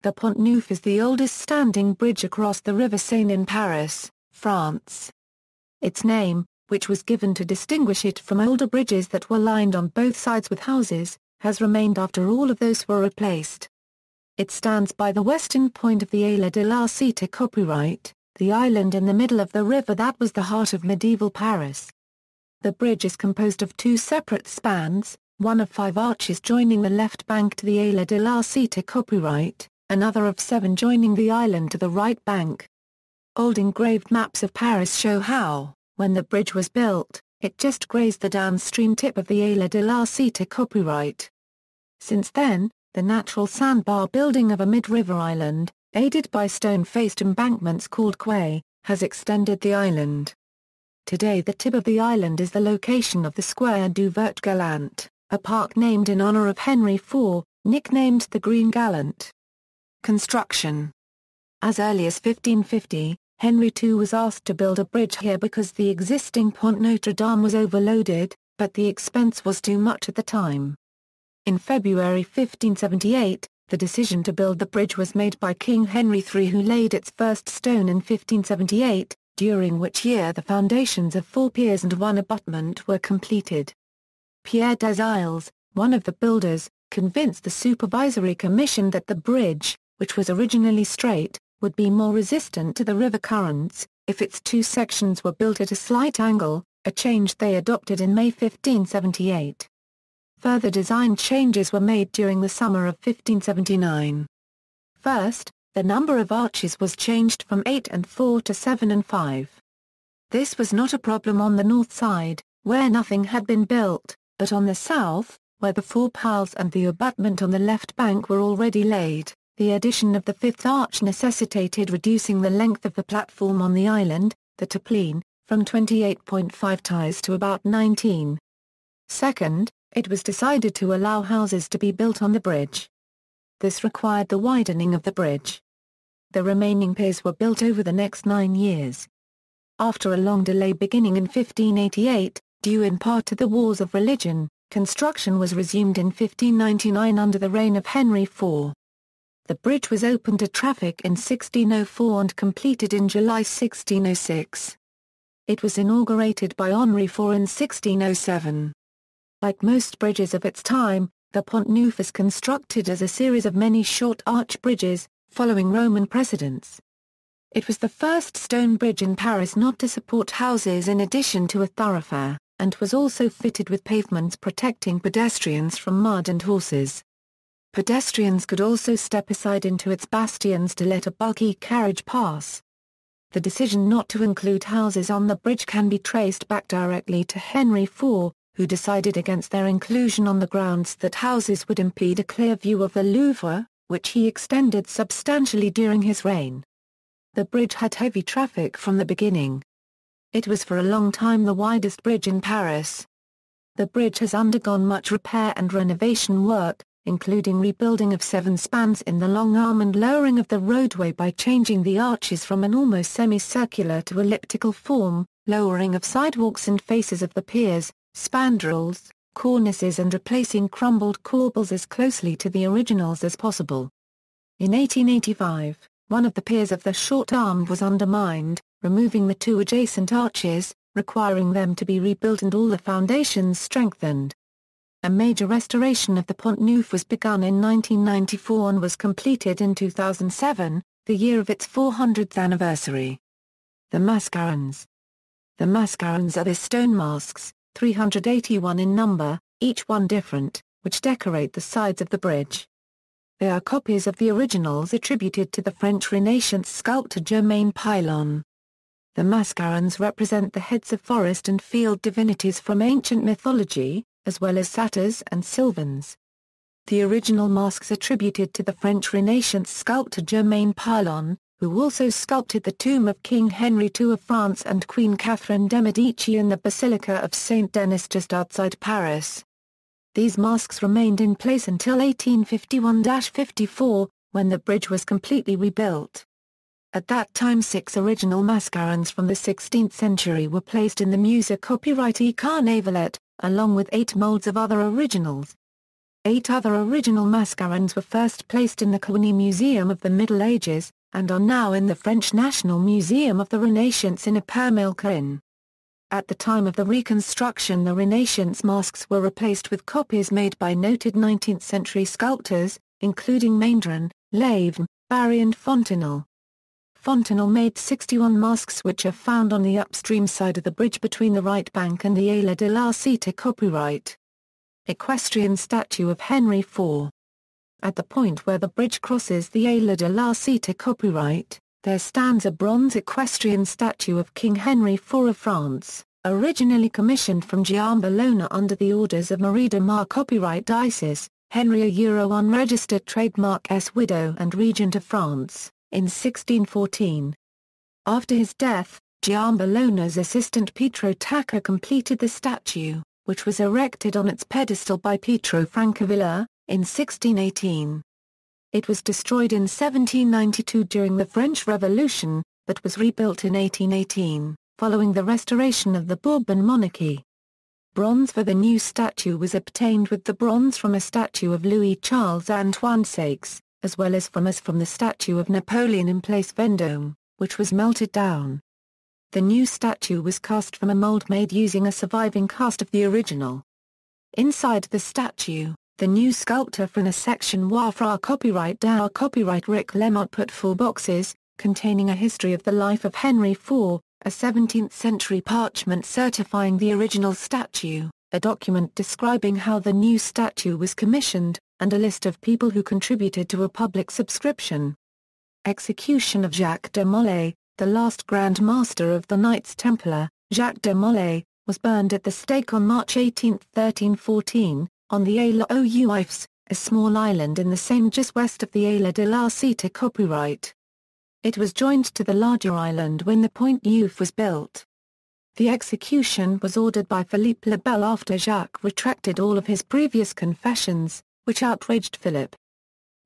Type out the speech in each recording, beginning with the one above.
The Pont Neuf is the oldest standing bridge across the River Seine in Paris, France. Its name, which was given to distinguish it from older bridges that were lined on both sides with houses, has remained after all of those were replaced. It stands by the western point of the Île de la Cité copyright, the island in the middle of the river that was the heart of medieval Paris. The bridge is composed of two separate spans, one of 5 arches joining the left bank to the Île de la Cité copyright, another of 7 joining the island to the right bank. Old engraved maps of Paris show how, when the bridge was built, it just grazed the downstream tip of the Île de la Cité copyright. Since then, the natural sandbar building of a mid-river island, aided by stone-faced embankments called quais, has extended the island. Today the tip of the island is the location of the Square du Vert-Galant, a park named in honor of Henry IV, nicknamed the Green Gallant. Construction. As early as 1550, Henry II was asked to build a bridge here because the existing Pont Notre Dame was overloaded, but the expense was too much at the time. In February 1578, the decision to build the bridge was made by King Henry III, who laid its first stone in 1578, during which year the foundations of 4 piers and 1 abutment were completed. Pierre des Isles, one of the builders, convinced the Supervisory Commission that the bridge, which was originally straight, would be more resistant to the river currents, if its 2 sections were built at a slight angle, a change they adopted in May 1578. Further design changes were made during the summer of 1579. First, the number of arches was changed from 8 and 4 to 7 and 5. This was not a problem on the north side, where nothing had been built, but on the south, where the 4 piles and the abutment on the left bank were already laid, the addition of the 5th arch necessitated reducing the length of the platform on the island, the tapline, from 28.5 ties to about 19. Second, it was decided to allow houses to be built on the bridge. This required the widening of the bridge. The remaining piers were built over the next 9 years. After a long delay beginning in 1588, due in part to the wars of religion, construction was resumed in 1599 under the reign of Henry IV. The bridge was opened to traffic in 1604 and completed in July 1606. It was inaugurated by Henri IV in 1607. Like most bridges of its time, the Pont Neuf is constructed as a series of many short arch bridges, following Roman precedents. It was the first stone bridge in Paris not to support houses in addition to a thoroughfare, and was also fitted with pavements protecting pedestrians from mud and horses. Pedestrians could also step aside into its bastions to let a bulky carriage pass. The decision not to include houses on the bridge can be traced back directly to Henry IV, who decided against their inclusion on the grounds that houses would impede a clear view of the Louvre, which he extended substantially during his reign. The bridge had heavy traffic from the beginning. It was for a long time the widest bridge in Paris. The bridge has undergone much repair and renovation work, including rebuilding of 7 spans in the long arm and lowering of the roadway by changing the arches from an almost semicircular to elliptical form, lowering of sidewalks and faces of the piers, spandrels, cornices and replacing crumbled corbels as closely to the originals as possible. In 1885, one of the piers of the short arm was undermined, removing the 2 adjacent arches, requiring them to be rebuilt and all the foundations strengthened. A major restoration of the Pont Neuf was begun in 1994 and was completed in 2007, the year of its 400th anniversary. The mascarons. The mascarons are the stone masks, 381 in number, each one different, which decorate the sides of the bridge. They are copies of the originals attributed to the French Renaissance sculptor Germain Pilon. The mascarons represent the heads of forest and field divinities from ancient mythology, as well as satyrs and sylvans. The original masks attributed to the French Renaissance sculptor Germain Pilon, who also sculpted the tomb of King Henry II of France and Queen Catherine de' Medici in the Basilica of Saint-Denis just outside Paris. These masks remained in place until 1851-54, when the bridge was completely rebuilt. At that time 6 original mascarons from the 16th century were placed in the Musée copyright Carnavalet, along with 8 molds of other originals. 8 other original mascarons were first placed in the Cluny Museum of the Middle Ages, and are now in the French National Museum of the Renaissance in Épernay-le-Château. At the time of the reconstruction, the Renaissance masks were replaced with copies made by noted 19th-century sculptors, including Maindron, Lavegne, Barry and Fontenelle. Fontenelle made 61 masks which are found on the upstream side of the bridge between the right bank and the Aile de la Cité. Copyright Equestrian statue of Henry IV. At the point where the bridge crosses the Aile de la Cité. Copyright, there stands a bronze equestrian statue of King Henry IV of France, originally commissioned from Giambologna under the orders of Marie de Mar. Copyright Dices, Henry a unregistered trademark S. widow and regent of France, in 1614. After his death, Giambologna's assistant Pietro Tacca completed the statue, which was erected on its pedestal by Pietro Francavilla, in 1618. It was destroyed in 1792 during the French Revolution, but was rebuilt in 1818, following the restoration of the Bourbon monarchy. Bronze for the new statue was obtained with the bronze from a statue of Louis Charles Antoine Seix, as well as from the statue of Napoleon in Place Vendôme, which was melted down. The new statue was cast from a mold made using a surviving cast of the original. Inside the statue, the new sculptor from a section Wafra copyright Dow copyright Rick Lemont put 4 boxes, containing a history of the life of Henry IV, a 17th-century parchment certifying the original statue, a document describing how the new statue was commissioned, and a list of people who contributed to a public subscription. Execution of Jacques de Molay. The last Grand Master of the Knights Templar, Jacques de Molay, was burned at the stake on March 18, 1314, on the Aile aux Juifs, a small island in the Seine just west of the Aile de la Cité. Copyright. It was joined to the larger island when the Pont Neuf was built. The execution was ordered by Philippe le Bel after Jacques retracted all of his previous confessions, which outraged Philip.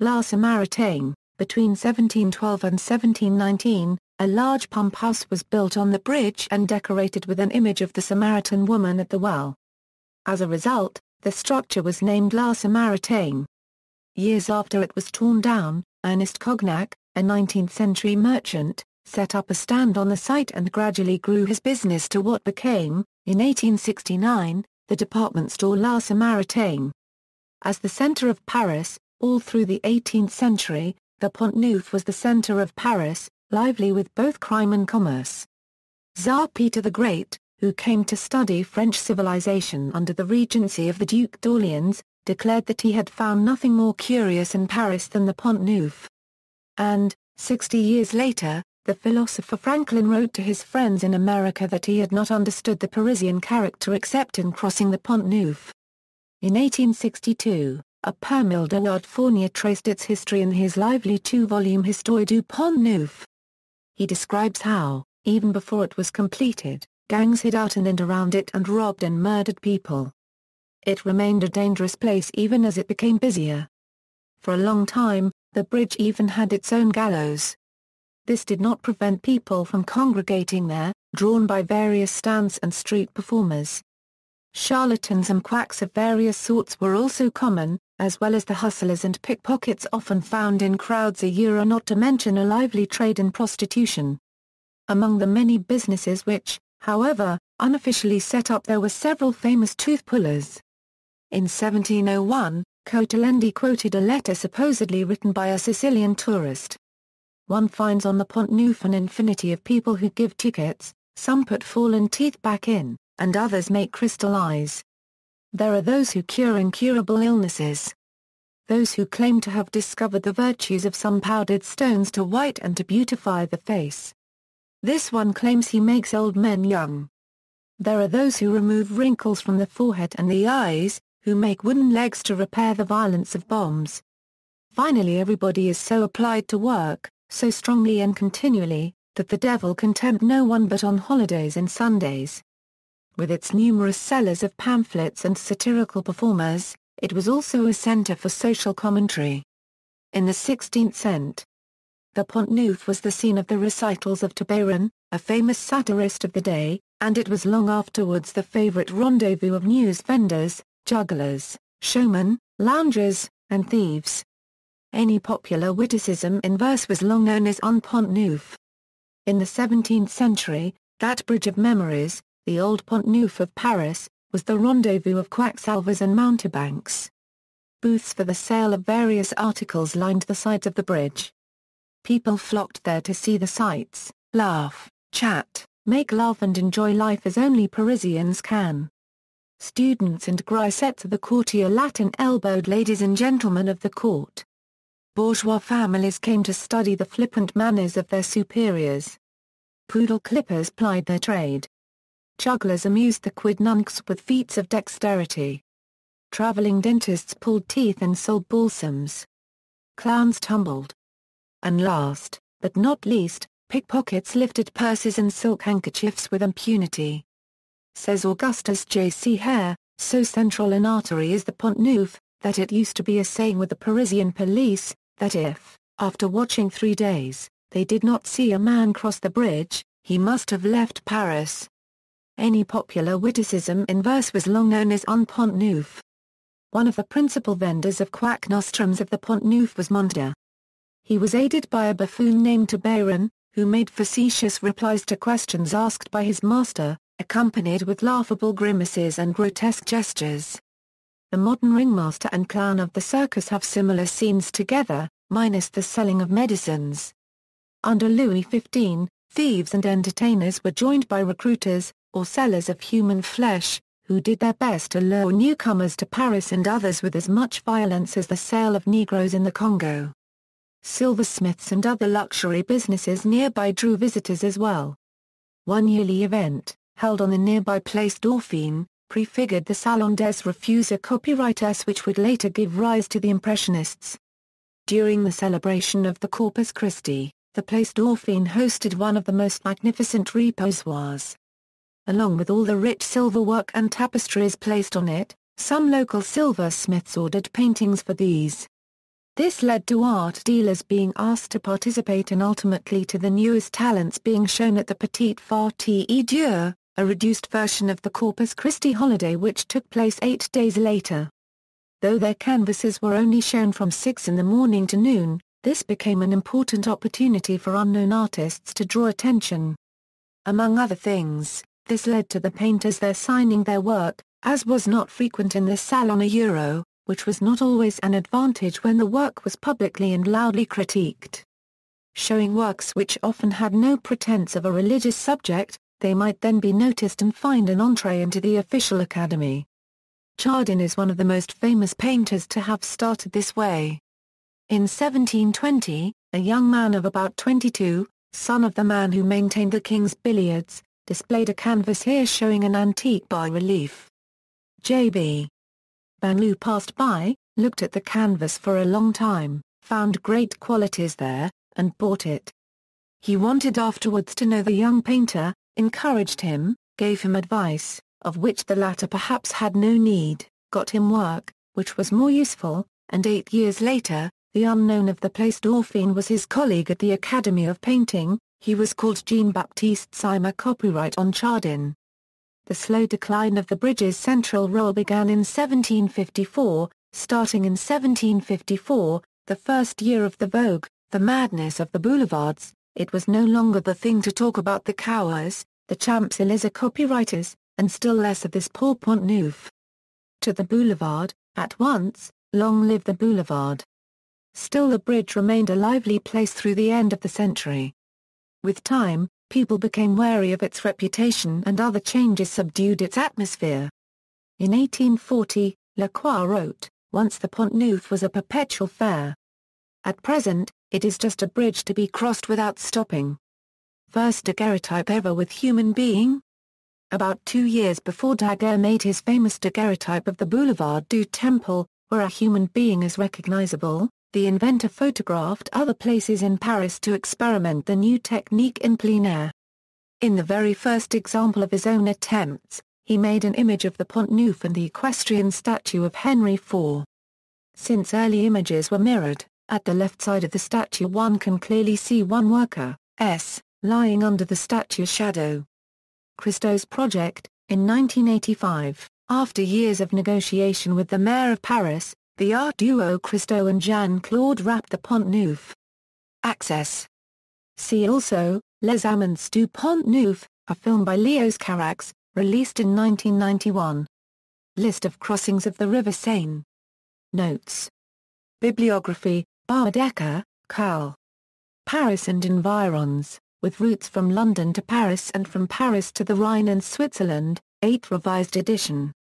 La Samaritaine. Between 1712 and 1719, a large pump house was built on the bridge and decorated with an image of the Samaritan woman at the well. As a result, the structure was named La Samaritaine. Years after it was torn down, Ernest Cognac, a 19th-century merchant, set up a stand on the site and gradually grew his business to what became, in 1869, the department store La Samaritaine. As the center of Paris, all through the 18th century, the Pont Neuf was the center of Paris, lively with both crime and commerce. Tsar Peter the Great, who came to study French civilization under the regency of the Duc d'Orléans, declared that he had found nothing more curious in Paris than the Pont Neuf. And, 60 years later, the philosopher Franklin wrote to his friends in America that he had not understood the Parisian character except in crossing the Pont Neuf. In 1862, a Permil de Ward Fournier traced its history in his lively 2-volume Histoire du Pont Neuf. He describes how, even before it was completed, gangs hid out in and around it and robbed and murdered people. It remained a dangerous place even as it became busier. For a long time, the bridge even had its own gallows. This did not prevent people from congregating there, drawn by various stands and street performers. Charlatans and quacks of various sorts were also common, as well as the hustlers and pickpockets often found in crowds, not to mention a lively trade in prostitution. Among the many businesses which, however, unofficially set up there were several famous tooth pullers. In 1701, Cotolendi quoted a letter supposedly written by a Sicilian tourist. One finds on the Pont Neuf an infinity of people who give tickets, some put fallen teeth back in, and others make crystal eyes. There are those who cure incurable illnesses. Those who claim to have discovered the virtues of some powdered stones to white and to beautify the face. This one claims he makes old men young. There are those who remove wrinkles from the forehead and the eyes, who make wooden legs to repair the violence of bombs. Finally, everybody is so applied to work, so strongly and continually, that the devil can tempt no one but on holidays and Sundays. With its numerous sellers of pamphlets and satirical performers, it was also a center for social commentary. In the 16th century, the Pont Neuf was the scene of the recitals of Tabarin, a famous satirist of the day, and it was long afterwards the favorite rendezvous of news vendors, jugglers, showmen, loungers, and thieves. Any popular witticism in verse was long known as un Pont Neuf. In the 17th century, that bridge of memories, the old Pont Neuf of Paris, was the rendezvous of quacksalvers and mountebanks. Booths for the sale of various articles lined the sides of the bridge. People flocked there to see the sights, laugh, chat, make love and enjoy life as only Parisians can. Students and grisettes of the courtier Latin-elbowed ladies and gentlemen of the court. Bourgeois families came to study the flippant manners of their superiors. Poodle clippers plied their trade. Jugglers amused the quidnuncs with feats of dexterity. Traveling dentists pulled teeth and sold balsams. Clowns tumbled. And last, but not least, pickpockets lifted purses and silk handkerchiefs with impunity. Says Augustus J.C. Hare, so central an artery is the Pont Neuf, that it used to be a saying with the Parisian police, that if, after watching 3 days, they did not see a man cross the bridge, he must have left Paris. Any popular witticism in verse was long known as un Pont Neuf. One of the principal vendors of quack nostrums of the Pont Neuf was Mondor. He was aided by a buffoon named Tabaron, who made facetious replies to questions asked by his master, accompanied with laughable grimaces and grotesque gestures. The modern ringmaster and clown of the circus have similar scenes together, minus the selling of medicines. Under Louis XV, thieves and entertainers were joined by recruiters, or sellers of human flesh, who did their best to lure newcomers to Paris and others with as much violence as the sale of Negroes in the Congo. Silversmiths and other luxury businesses nearby drew visitors as well. One yearly event, held on the nearby Place Dauphine, prefigured the Salon des Refusés copyrights which would later give rise to the Impressionists. During the celebration of the Corpus Christi, the Place Dauphine hosted one of the most magnificent reposoirs. Along with all the rich silverwork and tapestries placed on it, some local silversmiths ordered paintings for these. This led to art dealers being asked to participate and ultimately to the newest talents being shown at the Petite Fête Dieu, a reduced version of the Corpus Christi holiday which took place 8 days later. Though their canvases were only shown from 6 in the morning to noon, this became an important opportunity for unknown artists to draw attention. Among other things, this led to the painters there signing their work, as was not frequent in the Salon Euro, which was not always an advantage when the work was publicly and loudly critiqued. Showing works which often had no pretense of a religious subject, they might then be noticed and find an entree into the official academy. Chardin is one of the most famous painters to have started this way. In 1720, a young man of about 22, son of the man who maintained the King's Billiards, displayed a canvas here showing an antique bas-relief. J.B. Banlieue passed by, looked at the canvas for a long time, found great qualities there, and bought it. He wanted afterwards to know the young painter, encouraged him, gave him advice, of which the latter perhaps had no need, got him work, which was more useful, and 8 years later, the unknown of the Place Dauphine was his colleague at the Academy of Painting. He was called Jean-Baptiste Simer. Copyright on Chardin. The slow decline of the bridge's central role began in 1754, starting in 1754, the first year of the vogue, the madness of the boulevards. It was no longer the thing to talk about the quais, the Champs-Élysées copywriters, and still less of this poor Pont Neuf. To the boulevard, at once, long live the boulevard. Still the bridge remained a lively place through the end of the century. With time, people became wary of its reputation and other changes subdued its atmosphere. In 1840, Lacroix wrote, "Once the Pont Neuf was a perpetual fair. At present, it is just a bridge to be crossed without stopping." First daguerreotype ever with human being? About 2 years before Daguerre made his famous daguerreotype of the Boulevard du Temple, where a human being is recognizable, the inventor photographed other places in Paris to experiment the new technique in plein air. In the very first example of his own attempts, he made an image of the Pont Neuf and the equestrian statue of Henry IV. Since early images were mirrored, at the left side of the statue one can clearly see one worker, S, lying under the statue's shadow. Christot's project, in 1985, after years of negotiation with the mayor of Paris, The art duo Christo and Jean-Claude wrapped the Pont Neuf. Access. See also, Les Amants du Pont Neuf, a film by Léos Carax, released in 1991. List of crossings of the River Seine. Notes. Bibliography, Baedeker, Carl. Paris and Environs, with routes from London to Paris and from Paris to the Rhine and Switzerland, 8th revised edition.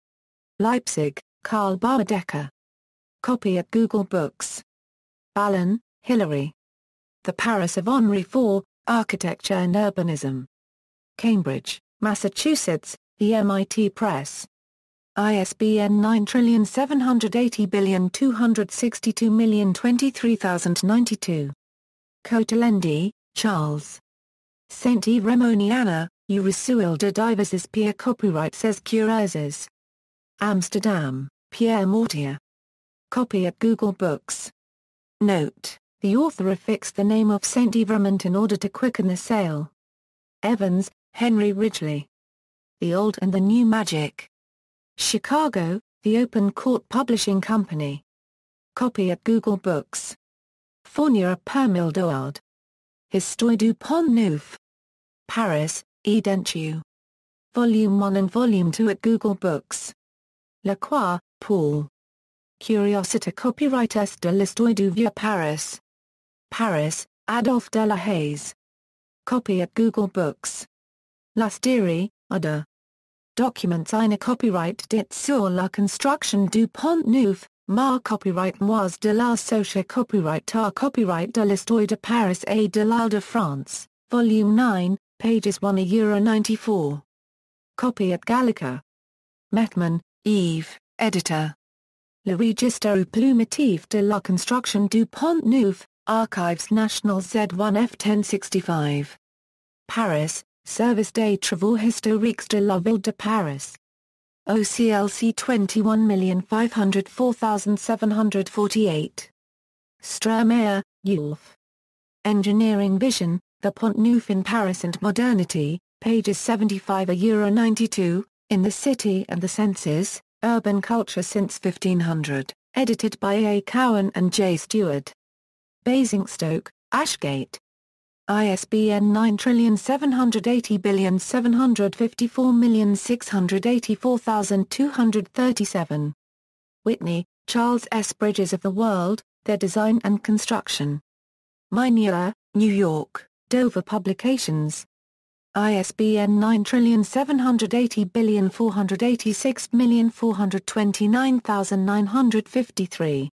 Leipzig, Carl Baedeker. Copy at Google Books. Ballon, Hilary. The Paris of Henri IV, Architecture and Urbanism. Cambridge, Massachusetts, The MIT Press. ISBN 9780262023092. Cotelendi, Charles. Saint-Yves-Remoniana, Urisuil de Diverses Pierre Copyright says Cureuzes. Amsterdam, Pierre Mortier. Copy at Google Books. Note, the author affixed the name of Saint-Yves in order to quicken the sale. Evans, Henry Ridgely. The Old and the New Magic. Chicago, The Open Court Publishing Company. Copy at Google Books. Fournier Permil Doard. Histoire du Pont Neuf. Paris, Edentu. Volume 1 and Volume 2 at Google Books. Lacroix, Paul. Curiosité Copyrightes de l'Histoire du Vieux Paris. Paris, Adolphe de la Haye. Copy at Google Books. Lastiri, Ada. Documents eine Copyright sur la construction du Pont Neuf, mar copyright moise de la Socia copyright tar copyright de l'Histoire de Paris et de l'Île-de-France, Volume 9, pages 1-94. Copy at Gallica. Metman, Yves, editor. Le Registre Plumatif de la Construction du Pont Neuf, Archives Nationales Z1 F1065. Paris, Service des Travaux Historiques de la Ville de Paris. OCLC 21504748. Strameyer, Ulf. Engineering Vision, The Pont Neuf in Paris and Modernity, pages 75-92, in the City and the Senses, Urban Culture Since 1500, edited by A. Cowan and J. Stewart. Basingstoke, Ashgate. ISBN 9780754684237. Whitney, Charles S. Bridges of the World, Their Design and Construction. Minier, New York, Dover Publications. ISBN 9780486429953.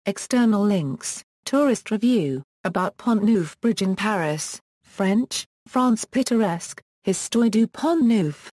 External links, Tourist Review, about Pont Neuf Bridge in Paris, French, France Pittoresque, Histoire du Pont Neuf.